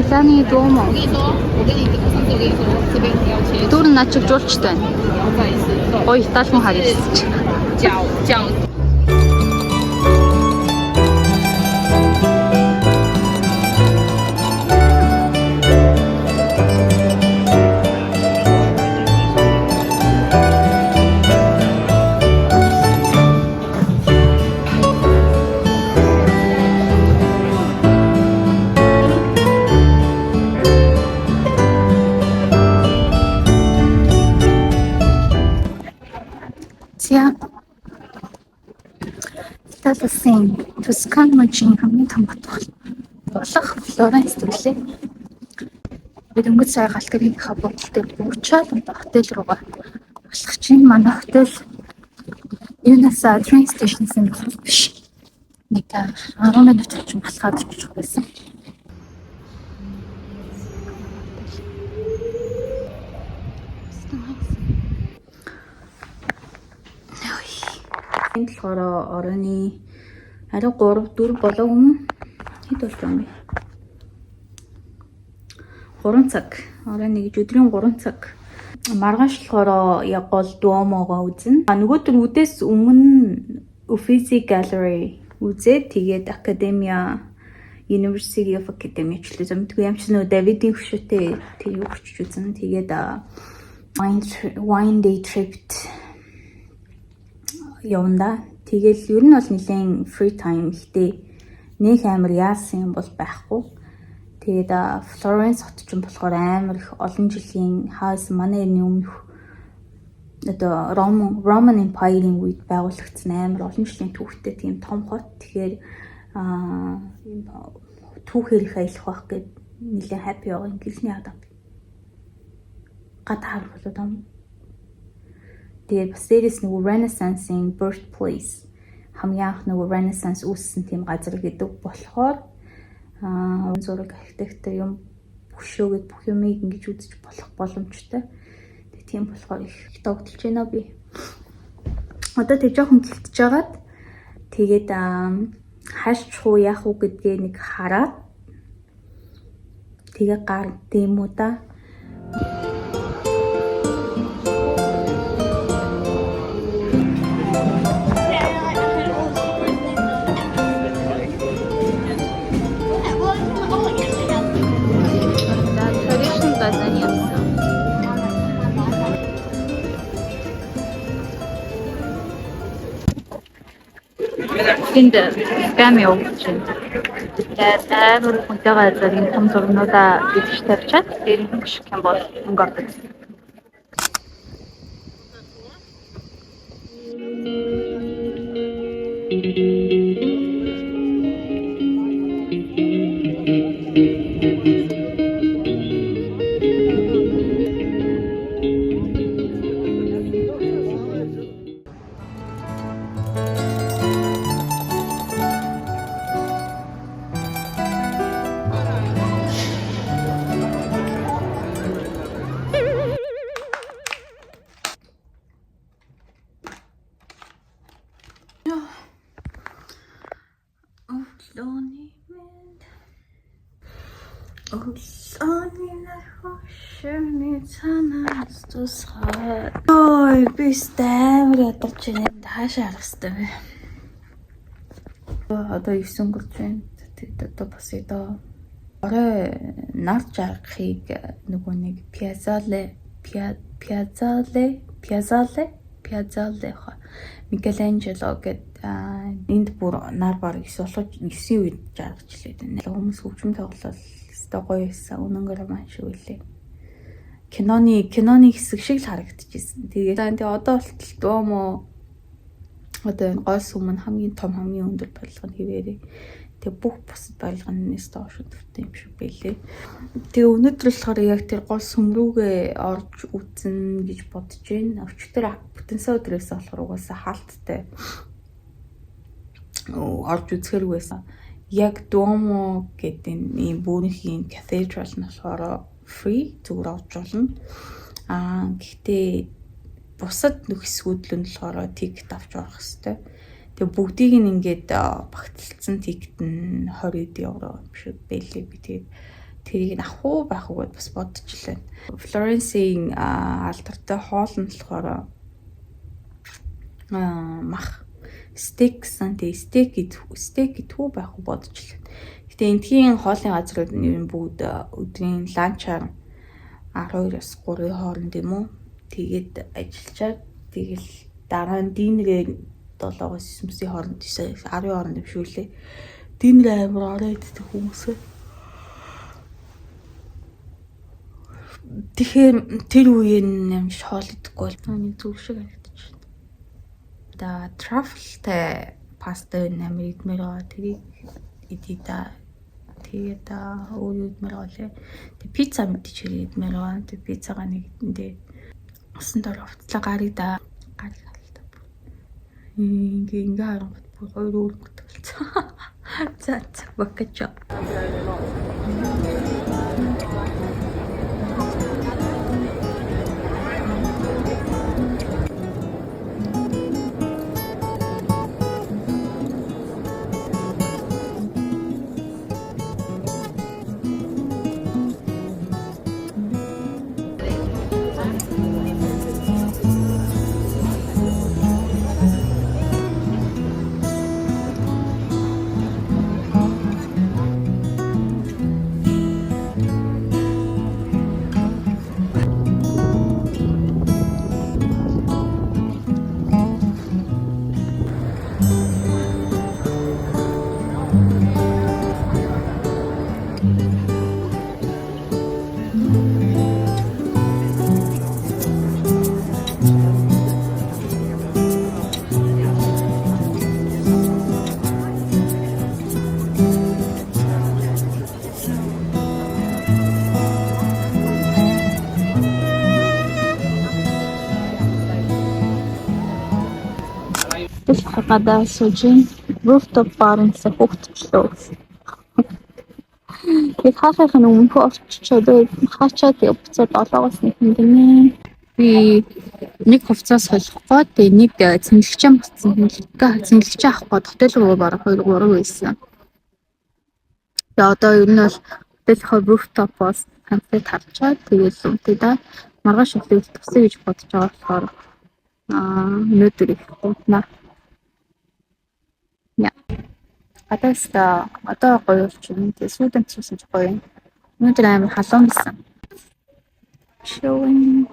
Миланы Дуомо. 这边要切 Дүүр над чиг жуулчтай байна. 再一次 Ой, таалхан харъя гэж. 脚。 За. Италисын Тоскан мужийн хамгийн том бот болох Флоренц төрлөө. Бид өнгөц сая галтгийнхаа бодлоо буучаад хотел руугаа болох чинь манай хотел юунаас train station-сын биш. Нэг 10 минут ч болоход очиж байсан. Энэ болохоор оройны арай 3-4 болов юм. Хэд болж байгаа юм бэ? 3 цаг. Оройны гэж өдрийн 3 цаг. Маргааш болохоор яг гол Дуомогоо үзнэ. Нөгөөдөр үдээс өмнө Uffizi Gallery үзээд тэгээд Академия University of Academy ч л зэмтгүй юм чи нөө Давидын хөшөөтэй тэр юу очиж үзнэ. Тэгээд wine day trip явна. Тэгэл ер нь бол нэлээд free time ихтэй нэг амар яасан юм бол байхгүй. Тэгээд Florence хот ч юм болохоор амар их олон жилийн хаас манай эртний өмнөх одоо Roman Empire-ийн үед байгуулагдсан амар олон жилийн түүхтэй тийм том хот. Тэгэхээр түүхээр их аялах байх гээд нэлээд happy байгаа юм гэлний хадаа. Гатаар болоод юм. Тэгээд бас дээрээс нөгөө Renaissance-ийн birthplace хамгийн анх нөгөө Renaissance үүссэн тийм газар гэдэг болохоор зураг архитектор юм хөшөөгд бүх юмыг ингэж үзэж болох боломжтой. Тэгээд тийм болохоор их тогтолж байна би. Одоо тэг жоохон гэлтэж жагаад тэгээд хальчих уу яах уу гэдгээ нэг хараад тэгээ гар дэмүү да. Энд камео чинь амар хүнтэй газрын том зургнуудаа бичиж тавьчаад дээр нь гүших юм бол өнгө ордог. Ой, би стамер ядарч байна. Хаашаа харах хэрэгтэй вэ? Одоо 9 өнгөрч байна. Тэгээд одоо бас орой нар жаргахыг нөгөө нэг Piazzale Michelangelo гэдэг энд бүр нар баг 9 болох 9-ийн үед жаргаж лээд байна. Хүмүүс хөгжим тоглол өстой гоё байсан. Үнэнгээр маш үлээ. Киноны хэсэг шиг л харагдчихсэн. Тэгээд одоо болтол Дуомо одоо энэ гол сүм нь хамгийн том хамгийн өндөр барилга нь хэвээрээ. Тэгээ бүх бусад барилганаас доош өндөртэй юм шиг байлээ. Тэгээ өнөөдөр болохоор яг тэр гол сүм рүүгээ орж үзнэ гэж бодож байна. Өчтөр бүтэнсэ өдрөөс болохоор угаасаа хаалттай орж үзэхэр байсан. Яг Дуомо гэдэг ийм бүөнхийн cathedral нь болохоор free зүгээр орж болно. Гэхдээ бусад хэсгүүд л болохоор тикет авч орох хэрэгтэй. Тэгээ бүгдийг нь ингээд багталцсан тикет нь 20 евро юм шиг байлээ би. тэрийг авах уу байх уу гэдээ бас бодчихлаа. Florence-ийн алдартай хоол нь болохоор мах стейк гэсэн стейк идэх байх уу бодчихлаа. Гэтэ эндхийн хоолны газрууд нь бүгд өдрийн ланчаар 12-аас 3-ийн хооронд юм уу тэгээд ажиллачаад тэгэл дараа нь динерээ 7-оос 9-ийн хооронд 9-ээс 10-ийн хооронд өвшүүлээ. Динер амар ороод идэх хүмүүсээ. Тэгэхээр тэр үеийн нэмж хоол идэхгүй бол нэг зүйл шиг харагдаж байна. Truffleтай паста нэмэр идмээр байгаа. Тэрийг идээ да. Тэгээд өөр идмээр байгаа лээ. Тэг пицца мэдчих идмээр байгаа. Тэг пиццагаа нэг идэндээ усан дор хувцлаа гарыг да. Гарыг халдаа. Ингээ харангуут бүр хоёр өнгөтэй болцсон. За бакач. Гадаа сууж rooftop bar-ын хөвгтчлөө. Яг хахах нь өмнө орчичоод хаачаад явцад олоогоос нэг юм гинэ. Би нэг хувцас солихгүй тэгээ нэг цэнгэлчэн батсан цэнгэлчэн авах гоо хотел руу барах 2-3 байсан. Тэгээ одоо ер нь бол хотелийнхоо rooftop-оос хамтдаа тарчаад тэгээд үнтэй да маргааш өглөө тусъя гэж бодож байгаа болохоор өнөөдөр их гутнаа. Гадааста одоо гоё болчихно. Тэгээ сүйдэн цусан ч гоё. Өнөөдөр амар халуун байсан. Showing.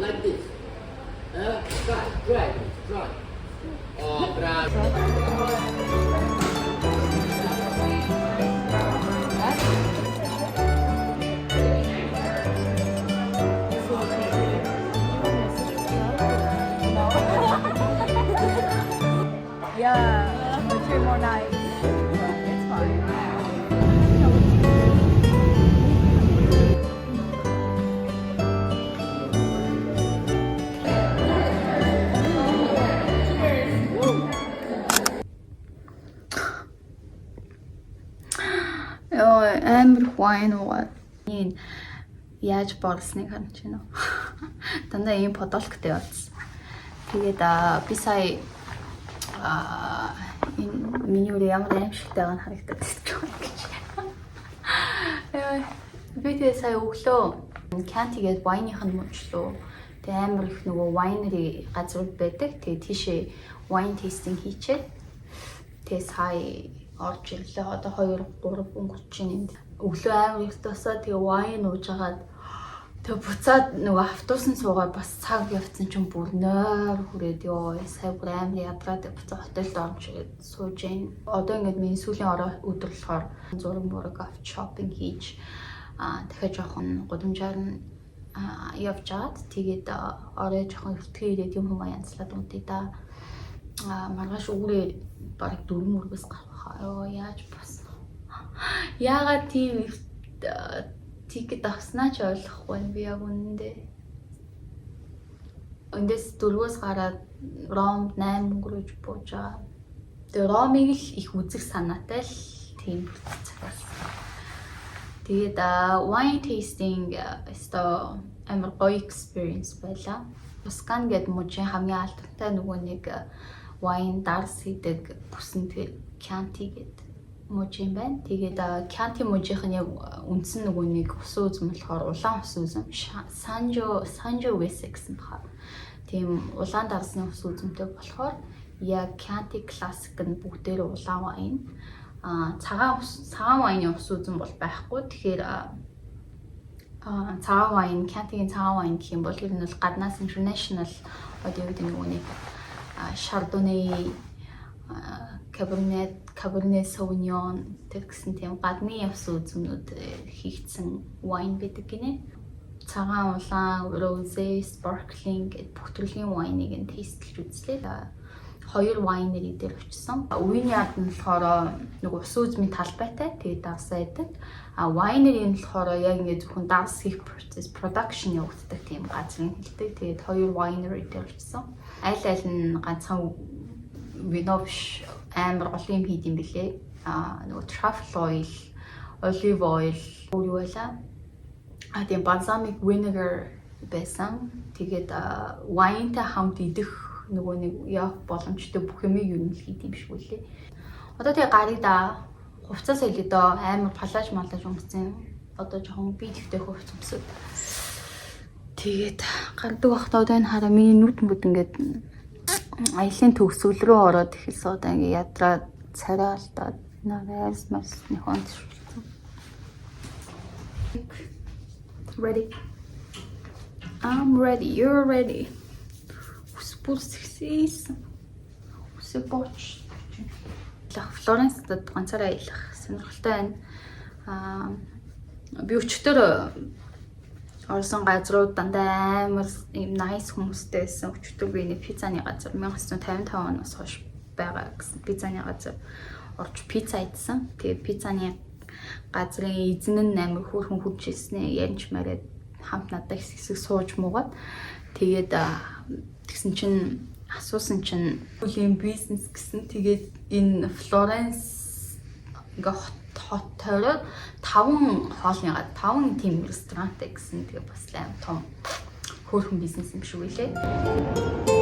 Like this. Try. Oh, bravo. wine уугаад энэ яаж болсныг харж байна уу? Дандаа ийм подолктэй болсон. Тэгээд би сая энэ менюд ямар аимшигтайг нь харагдаад байна гэж. Би тэгээд сая өглөө Chianti-гээд вайных нь мөчлөө. Тэгээд амар их нөгөө winery газрууд байдаг. Тэгээд тийшээ wine tasting хийчихэд тэгээд сая орж ирлээ. Одоо 2-3 өнгөрч байна. Өглөө амар их тосоо тэгээд wine ууж агаад тэг буцаад нөгөө автобусны суугаад бас цаг явцсан чинь бүр нойр хүрээд ёо сая бүр амар ядраад буцаа хотелд орж ирээд сууж जैन. Одоо ингээд миний сүүлийн өдөр болохоор зураг мураг авч шопинг хийж дахиад жоохон гудамжаар нь явж агаад тэгээд орой жоохон өвтгөө ирээд юм хүмүүс янзлаад унтъя да. Маргааш өгөрөө бараг 4 мөргөөс гарах. Ёо яаж бас. Яагаад тийм тикет авснаа ч ойлгохгүй би яг үнэндээ. Эндээс 4-өөс гараад Ромд 8 өнгөрөөж бууж байгаа. Тэгээ Ромыг л их үзэх санаатай л тийм цагаас. Тэгээд wine tasting өстой амар гоё experience байлаа. Тоскан гэдэг мужийн хамгийн алдартай нөгөө нэг wine дарс хийдэг бүсэн тэгээд Chianti гэдэг мужийн байна. Тэгээд Chianti мужийнх нь яг үндсэн нөгөө нэг ус үзм болохоор улаан ус үзм Sangiovese гэсэн баха. Тийм улаан дарсны ус үзмтэй болохоор яг Chianti Classic нь бүгдээр улаан wine. Цагаан wine-ийн ус үзм бол байхгүй. Тэгэхээр цагаан wine, Chianti-гийн цагаан wine гэх юм бол ер нь бол гаднаас international одоо юу гэдэг нөгөө нэг Chardonnay, Cabernet Sauvignon гэсэн тийм гадны ус үзмнүүд хийгдсэн wine байдаг гинэ. Цагаан, улаан, rosé, sparkling гэдэг бүх төрлийн wine-ыг нь тестлж үзлээ. 2 winery дээр очсон. Vineyard нь болохоор нөгөө ус үзмийн талбайтай тэгээд дарсаа байдаг. Winery нь болохоор яг ингэ зөвхөн дарс хийх процесс, production явагддаг тийм газрын хэлдэг. Тэгээд 2 winery дээр очсон. Аль нь ганцхан виновш амар олон юм хийд юм бэлээ. Нөгөө truffle oil, olive oil юу байлаа. Тийм balsamic vinegar байсан. Тэгээд wine-тай хамт идэх нөгөө нэг явах боломжтой бүх юмыг юу нь хийд юм шиг үлээ. Одоо тэгээ гарыг да хувцас солидоо амар палаж малаж өмсөн. Одоо жоохон би твтэй хувц өмсөв. Тэгээд гардаг багтаа одоо энэ хараа миний нүд мүд ингээд аялын төгсгөл рүү ороод ихэлсэн. Одоо ингээд ядраа царай алдаад наваас масны хонц шүлцэн. Ready? I'm ready. You're ready. Спусхийс. Усэпоч. Флоренцд ганцаараа аялах сонирхолтой байна. Би өчтөр орсон газрууд дандаа амар юм nice хүмүүстэй байсан. Өчтөр би нэг пиццаны газар 1955 оноос хойш байгаа гэсэн пиццаны газар орж пицца идсэн. Тэгээ пиццаны газрын эзэн нь амар хөөрхөн хурж ирснээ ярьж мараад хамт надад хэсэг сууж муугаад тэгээд тэгсэн чинь асуусан чинь үлийн бизнес гэсэн тэгээд энэ Флоренц ингээ хот тойроо 5 хоолны 5 тийм ресторантай гэсэн тэгээ бас аим том хөөрхөн бизнес юм шиг үлээ.